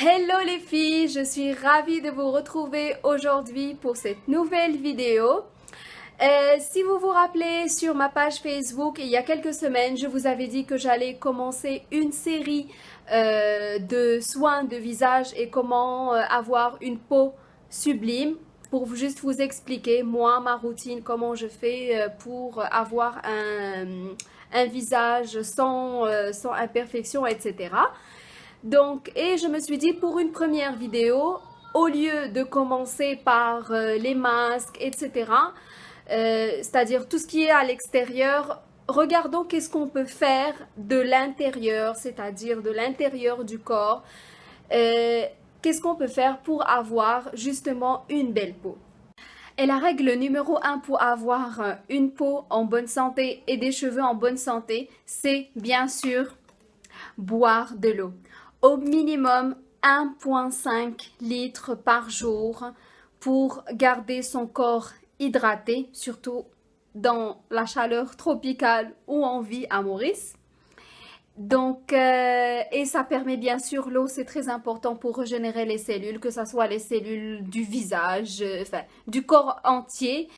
Hello les filles, je suis ravie de vous retrouver aujourd'hui pour cette nouvelle vidéo. Si vous vous rappelez, sur ma page Facebook, il y a quelques semaines, je vous avais dit que j'allais commencer une série de soins de visage et comment avoir une peau sublime. Pour juste vous expliquer, moi, ma routine, comment je fais pour avoir un visage sans imperfection, etc. Donc, et je me suis dit, pour une première vidéo, au lieu de commencer par les masques, etc., c'est-à-dire tout ce qui est à l'extérieur, regardons qu'est-ce qu'on peut faire de l'intérieur, c'est-à-dire de l'intérieur du corps. Euh, Qu'est-ce qu'on peut faire pour avoir justement une belle peau. Et la règle numéro 1 pour avoir une peau en bonne santé et des cheveux en bonne santé, c'est bien sûr boire de l'eau. Au minimum 1,5 litres par jour pour garder son corps hydraté, surtout dans la chaleur tropicale où on vit à Maurice. Donc, et ça permet bien sûr, l'eau c'est très important pour régénérer les cellules, que ce soit les cellules du visage, enfin du corps entier.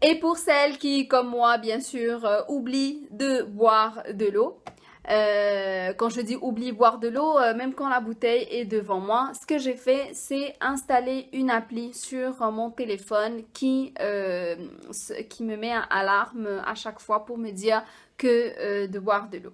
Et pour celles qui, comme moi, bien sûr, oublient de boire de l'eau, quand je dis oublie boire de l'eau, même quand la bouteille est devant moi, ce que j'ai fait, c'est installer une appli sur mon téléphone qui me met un alarme à chaque fois pour me dire que de boire de l'eau.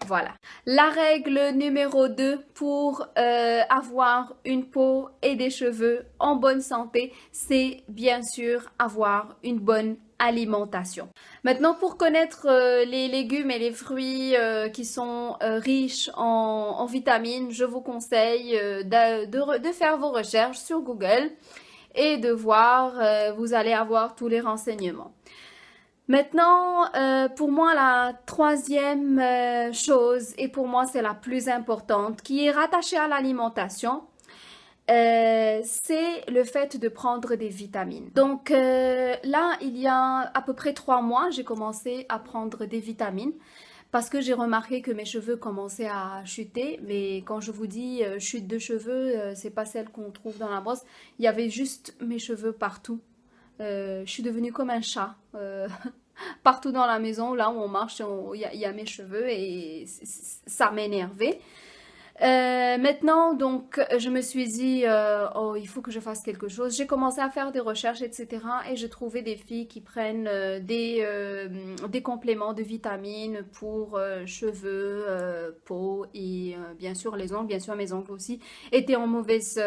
Voilà. La règle numéro 2 pour avoir une peau et des cheveux en bonne santé, c'est bien sûr avoir une bonne alimentation. Maintenant, pour connaître les légumes et les fruits qui sont riches en vitamines, je vous conseille de faire vos recherches sur Google et de voir, vous allez avoir tous les renseignements. Maintenant, pour moi, la troisième chose, et pour moi c'est la plus importante, qui est rattachée à l'alimentation, c'est le fait de prendre des vitamines. Donc là, il y a à peu près 3 mois, j'ai commencé à prendre des vitamines parce que j'ai remarqué que mes cheveux commençaient à chuter. Mais quand je vous dis chute de cheveux, c'est pas celle qu'on trouve dans la brosse. Il y avait juste mes cheveux partout. Je suis devenue comme un chat. Partout dans la maison, là où on marche, il y a mes cheveux et ça m'énervait. Maintenant, donc, je me suis dit, oh, il faut que je fasse quelque chose. J'ai commencé à faire des recherches, etc. Et j'ai trouvé des filles qui prennent des compléments de vitamines pour cheveux, peau et bien sûr les ongles. Bien sûr, mes ongles aussi étaient en mauvaise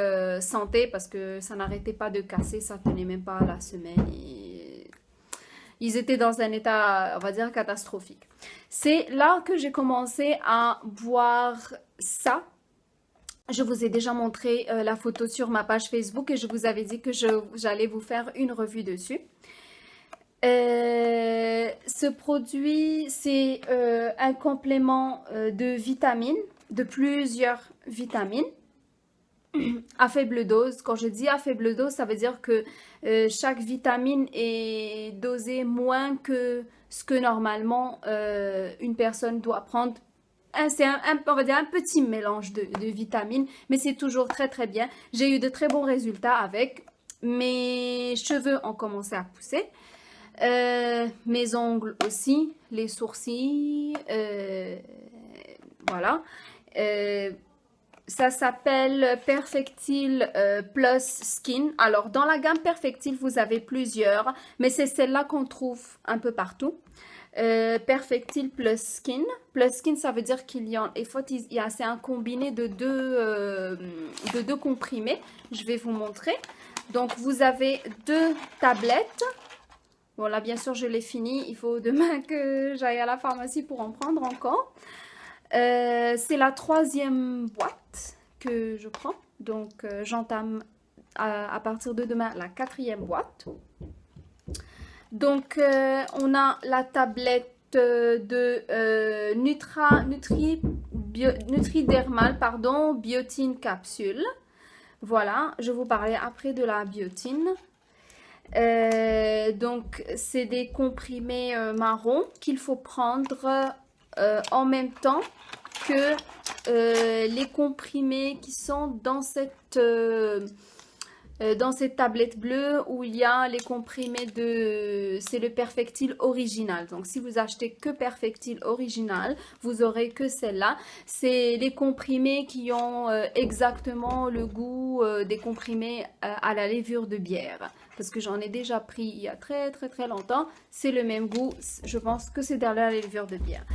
santé parce que ça n'arrêtait pas de casser, ça tenait même pas la semaine. Et ils étaient dans un état, on va dire, catastrophique. C'est là que j'ai commencé à boire ça. Je vous ai déjà montré la photo sur ma page Facebook et je vous avais dit que j'allais vous faire une revue dessus. Ce produit, c'est un complément de vitamines, de plusieurs vitamines à faible dose. Quand je dis à faible dose, ça veut dire que chaque vitamine est dosée moins que ce que normalement une personne doit prendre. C'est on va dire un petit mélange de vitamines, mais c'est toujours très très bien. J'ai eu de très bons résultats avec. Mes cheveux ont commencé à pousser. Mes ongles aussi, les sourcils, voilà. Ça s'appelle Perfectil Plus Skin. Alors, dans la gamme Perfectil, vous avez plusieurs, mais c'est celle-là qu'on trouve un peu partout. Perfectil Plus Skin. Plus Skin, ça veut dire qu'il y a, c'est un combiné de deux comprimés. Je vais vous montrer. Donc, vous avez 2 tablettes. Bon, là, bien sûr, je l'ai fini. Il faut demain que j'aille à la pharmacie pour en prendre encore. C'est la 3e boîte que je prends. Donc, j'entame à partir de demain la 4e boîte. Donc, on a la tablette de Nutridermal, pardon, biotine capsule. Voilà, je vous parlais après de la biotine. Donc, c'est des comprimés marrons qu'il faut prendre en même temps que les comprimés qui sont dans cette tablette bleue où il y a les comprimés de... C'est le Perfectil original. Donc, si vous achetez que Perfectil original, vous aurez que celle-là. C'est les comprimés qui ont exactement le goût des comprimés à la levure de bière. Parce que j'en ai déjà pris il y a très longtemps. C'est le même goût. Je pense que c'est dans la levure de bière.